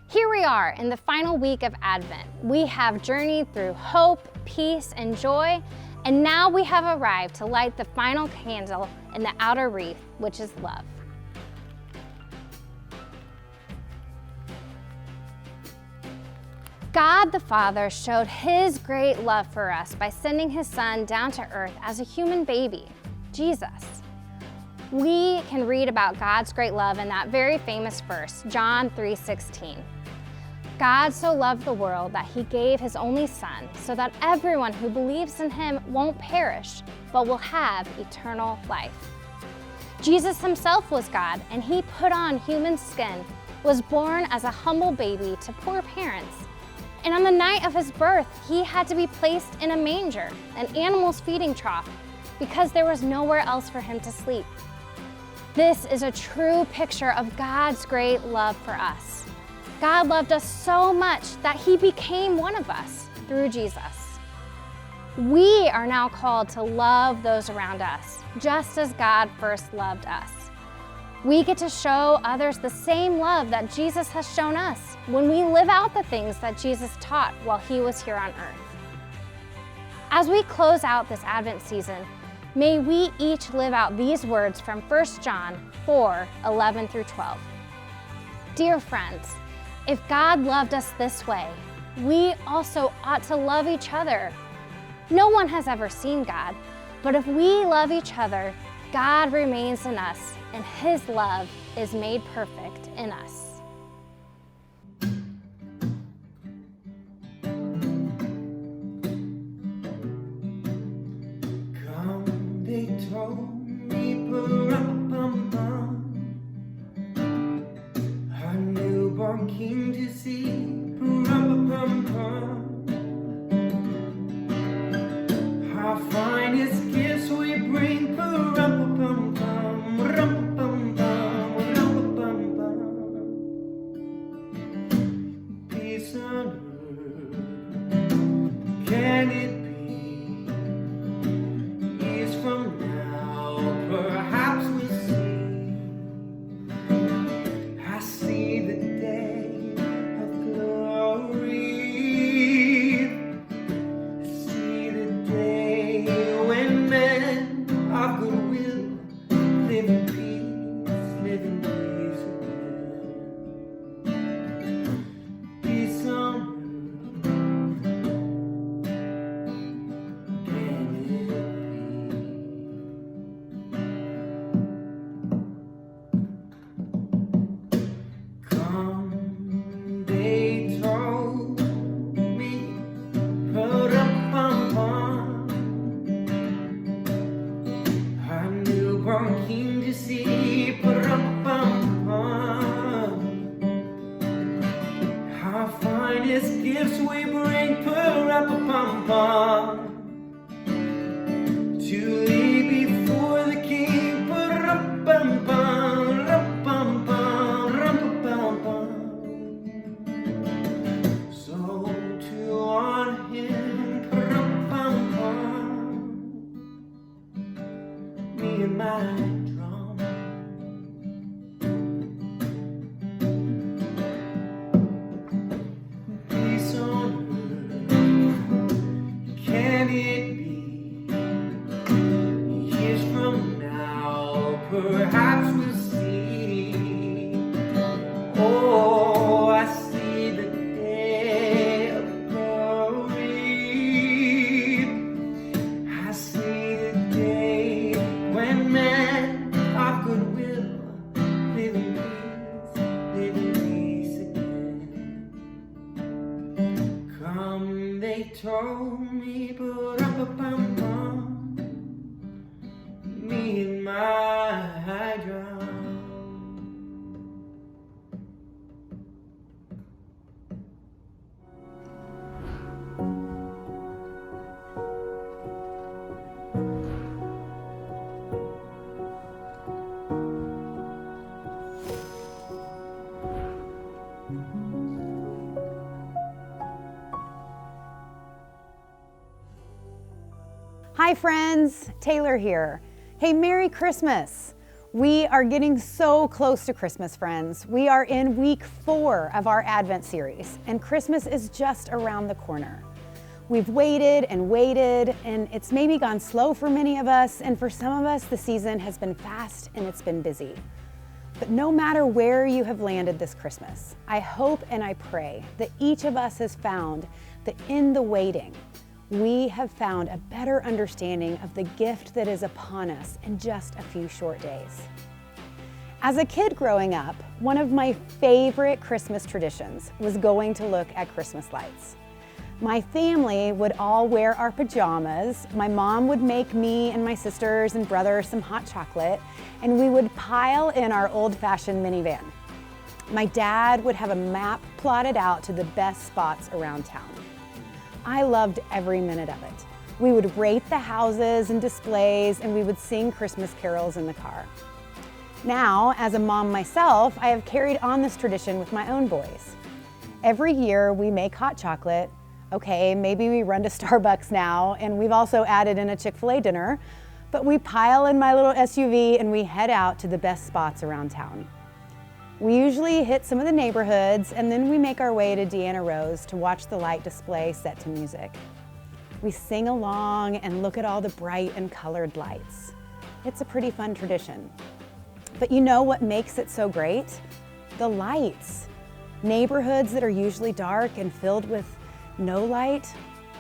Here we are in the final week of Advent. We have journeyed through hope, peace, and joy, and now we have arrived to light the final candle in the outer wreath, which is love. God the Father showed His great love for us by sending His Son down to earth as a human baby, Jesus. We can read about God's great love in that very famous verse, John 3:16. God so loved the world that He gave His only Son so that everyone who believes in Him won't perish, but will have eternal life. Jesus Himself was God, and He put on human skin, was born as a humble baby to poor parents. And on the night of His birth, He had to be placed in a manger, an animal's feeding trough, because there was nowhere else for Him to sleep. This is a true picture of God's great love for us. God loved us so much that He became one of us through Jesus. We are now called to love those around us, just as God first loved us. We get to show others the same love that Jesus has shown us when we live out the things that Jesus taught while He was here on earth. As we close out this Advent season, may we each live out these words from 1 John 4:11 through 12. Dear friends, if God loved us this way, we also ought to love each other. No one has ever seen God, but if we love each other, God remains in us, and His love is made perfect in us. Come, they told me, pa-rum-pum-pum, our newborn King to see, pa-rum-pum-pum. Our finest gifts we bring, pa-rum-pum-pum, rum-pum-pum, rum-pum-pum. Peace on earth, can it be? Years from now, perhaps we'll see. I see the day of glory. I see the day when men of goodwill live in peace again. Peace on earth, can it be? Come, they told me, pa-rum-pum-pum, our newborn King to see, pa-rum-pum-pum. Our finest gifts we bring, pa-rum-pum-pum, to lay before the King, pa-rum-pum-pum, rum-pum-pum, rum-pum-pum. So to honor Him, pa-rum-pum-pum, me and my drum. Peace on earth, it be? Years from now, perhaps we'll see. Oh, I see the day of glory. I see the day when men of goodwill live in peace again. Come, they told me, but me and my drum. Hi friends, Taylor here. Hey, Merry Christmas. We are getting so close to Christmas, friends. We are in week 4 of our Advent series, and Christmas is just around the corner. We've waited, and it's maybe gone slow for many of us, and for some of us, the season has been fast and it's been busy. But no matter where you have landed this Christmas, I hope and I pray that each of us has found that in the waiting, we have found a better understanding of the gift that is upon us in just a few short days. As a kid growing up, one of my favorite Christmas traditions was going to look at Christmas lights. My family would all wear our pajamas. My mom would make me and my sisters and brother some hot chocolate, and we would pile in our old-fashioned minivan. My dad would have a map plotted out to the best spots around town. I loved every minute of it. We would rate the houses and displays, and we would sing Christmas carols in the car. Now, as a mom myself, I have carried on this tradition with my own boys. Every year we make hot chocolate. Okay, maybe we run to Starbucks now, and we've also added in a Chick-fil-A dinner, but we pile in my little SUV and we head out to the best spots around town. We usually hit some of the neighborhoods, and then we make our way to Deanna Rose to watch the light display set to music. We sing along and look at all the bright and colored lights. It's a pretty fun tradition. But you know what makes it so great? The lights. Neighborhoods that are usually dark and filled with no light,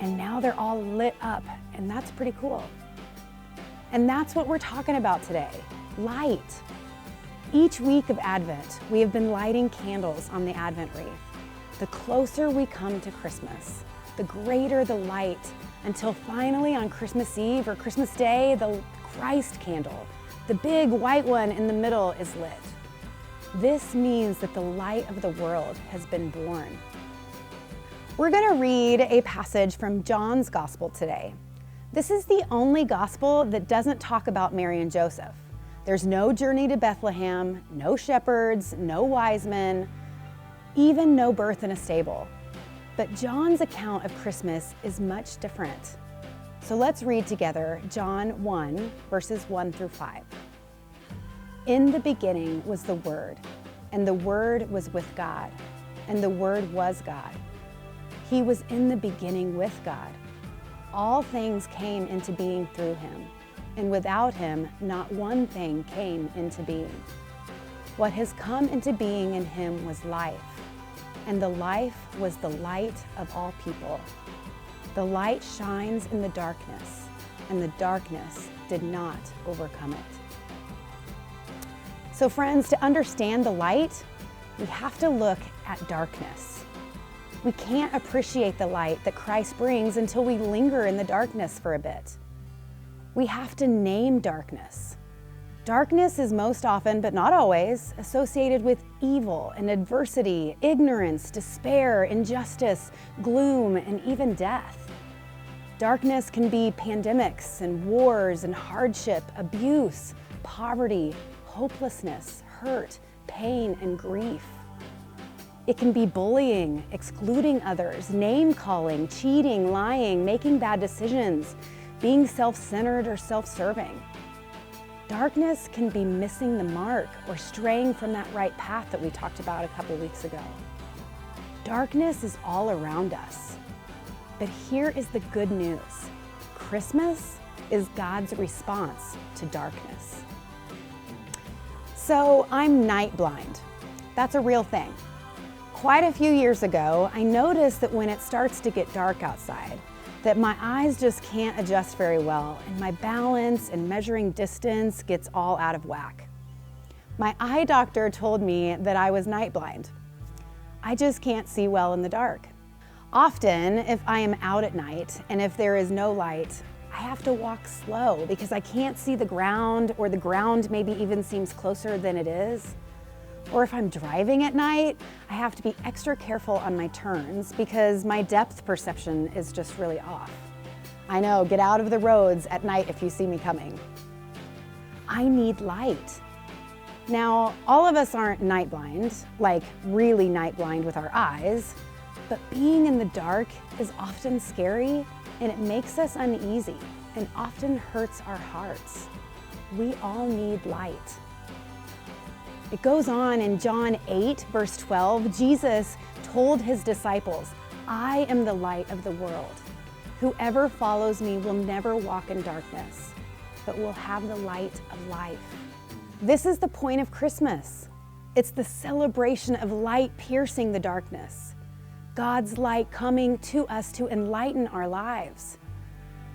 and now they're all lit up, and that's pretty cool. And that's what we're talking about today, light. Each week of Advent, we have been lighting candles on the Advent wreath. The closer we come to Christmas, the greater the light, until finally on Christmas Eve or Christmas Day, the Christ candle, the big white one in the middle, is lit. This means that the light of the world has been born. We're going to read a passage from John's Gospel today. This is the only gospel that doesn't talk about Mary and Joseph. There's no journey to Bethlehem, no shepherds, no wise men, even no birth in a stable. But John's account of Christmas is much different. So let's read together John 1, verses 1 through 5. In the beginning was the Word, and the Word was with God, and the Word was God. He was in the beginning with God. All things came into being through him, and without him, not one thing came into being. What has come into being in him was life, and the life was the light of all people. The light shines in the darkness, and the darkness did not overcome it. So friends, to understand the light, we have to look at darkness. We can't appreciate the light that Christ brings until we linger in the darkness for a bit. We have to name darkness. Darkness is most often, but not always, associated with evil and adversity, ignorance, despair, injustice, gloom, and even death. Darkness can be pandemics and wars and hardship, abuse, poverty, hopelessness, hurt, pain, and grief. It can be bullying, excluding others, name-calling, cheating, lying, making bad decisions, being self-centered or self-serving. Darkness can be missing the mark or straying from that right path that we talked about a couple weeks ago. Darkness is all around us. But here is the good news. Christmas is God's response to darkness. So I'm night blind. That's a real thing. Quite a few years ago, I noticed that when it starts to get dark outside, that my eyes just can't adjust very well, and my balance and measuring distance gets all out of whack. My eye doctor told me that I was night blind. I just can't see well in the dark. Often, if I am out at night and if there is no light, I have to walk slow because I can't see the ground, or the ground maybe even seems closer than it is. Or if I'm driving at night, I have to be extra careful on my turns because my depth perception is just really off. I know, get out of the roads at night if you see me coming. I need light. Now, all of us aren't night blind, like really night blind with our eyes, but being in the dark is often scary, and it makes us uneasy and often hurts our hearts. We all need light. It goes on in John 8, verse 12, Jesus told his disciples, "I am the light of the world. Whoever follows me will never walk in darkness, but will have the light of life." This is the point of Christmas. It's the celebration of light piercing the darkness. God's light coming to us to enlighten our lives.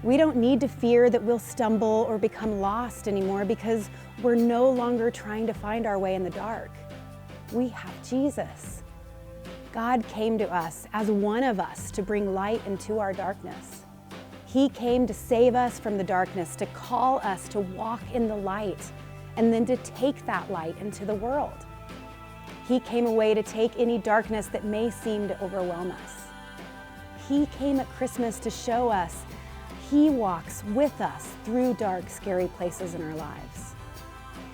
We don't need to fear that we'll stumble or become lost anymore because we're no longer trying to find our way in the dark. We have Jesus. God came to us as one of us to bring light into our darkness. He came to save us from the darkness, to call us to walk in the light, and then to take that light into the world. He came away to take any darkness that may seem to overwhelm us. He came at Christmas to show us He walks with us through dark, scary places in our lives.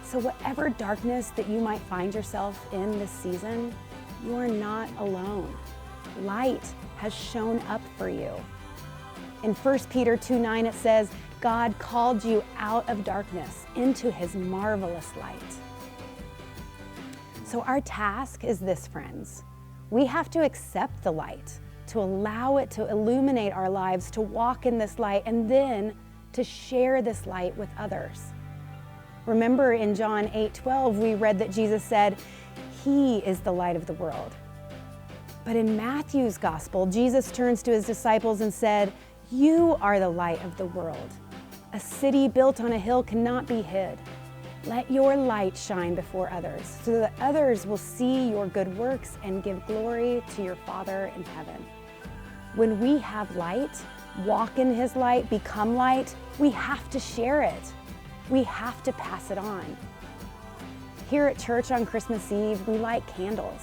So whatever darkness that you might find yourself in this season, you are not alone. Light has shown up for you. In 1 Peter 2:9 it says, God called you out of darkness into His marvelous light. So our task is this, friends. We have to accept the light, to allow it to illuminate our lives, to walk in this light, and then to share this light with others. Remember in John 8:12, we read that Jesus said, He is the light of the world. But in Matthew's gospel, Jesus turns to His disciples and said, You are the light of the world. A city built on a hill cannot be hid. Let your light shine before others, so that others will see your good works and give glory to your Father in heaven. When we have light, walk in His light, become light, we have to share it. We have to pass it on. Here at church on Christmas Eve, we light candles.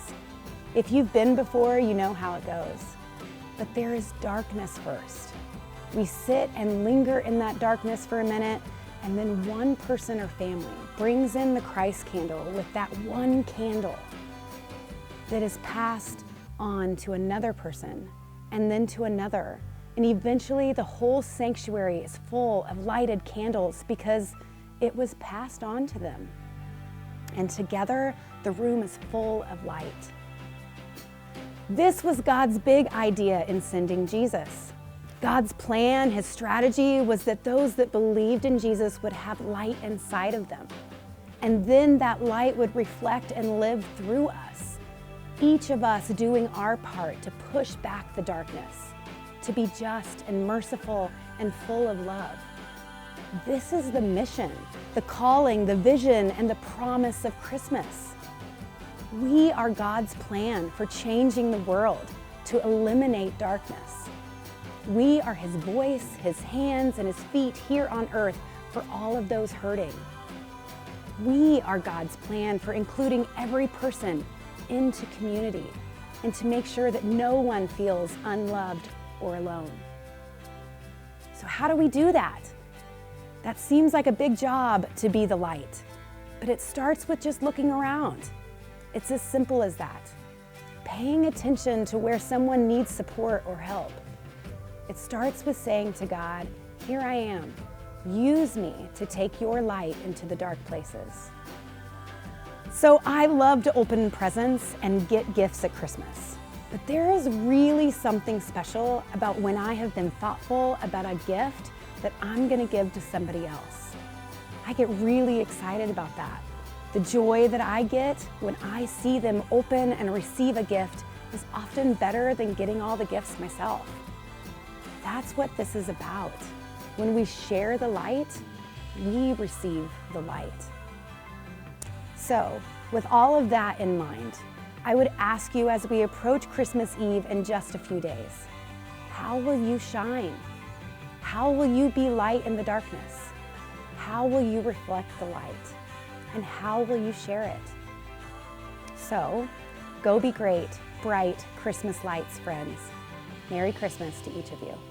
If you've been before, you know how it goes. But there is darkness first. We sit and linger in that darkness for a minute, and then one person or family brings in the Christ candle with that one candle that is passed on to another person and then to another. And eventually the whole sanctuary is full of lighted candles because it was passed on to them. And together the room is full of light. This was God's big idea in sending Jesus. God's plan, His strategy was that those that believed in Jesus would have light inside of them. And then that light would reflect and live through us. Each of us doing our part to push back the darkness, to be just and merciful and full of love. This is the mission, the calling, the vision, and the promise of Christmas. We are God's plan for changing the world, to eliminate darkness. We are His voice, His hands, and His feet here on earth for all of those hurting. We are God's plan for including every person into community and to make sure that no one feels unloved or alone. So how do we do that? That seems like a big job to be the light, but it starts with just looking around. It's as simple as that. Paying attention to where someone needs support or help. It starts with saying to God, here I am. Use me to take your light into the dark places. So I love to open presents and get gifts at Christmas. But there is really something special about when I have been thoughtful about a gift that I'm gonna give to somebody else. I get really excited about that. The joy that I get when I see them open and receive a gift is often better than getting all the gifts myself. That's what this is about. When we share the light, we receive the light. So, with all of that in mind, I would ask you as we approach Christmas Eve in just a few days, how will you shine? How will you be light in the darkness? How will you reflect the light? And how will you share it? So, go be great, bright Christmas lights, friends. Merry Christmas to each of you.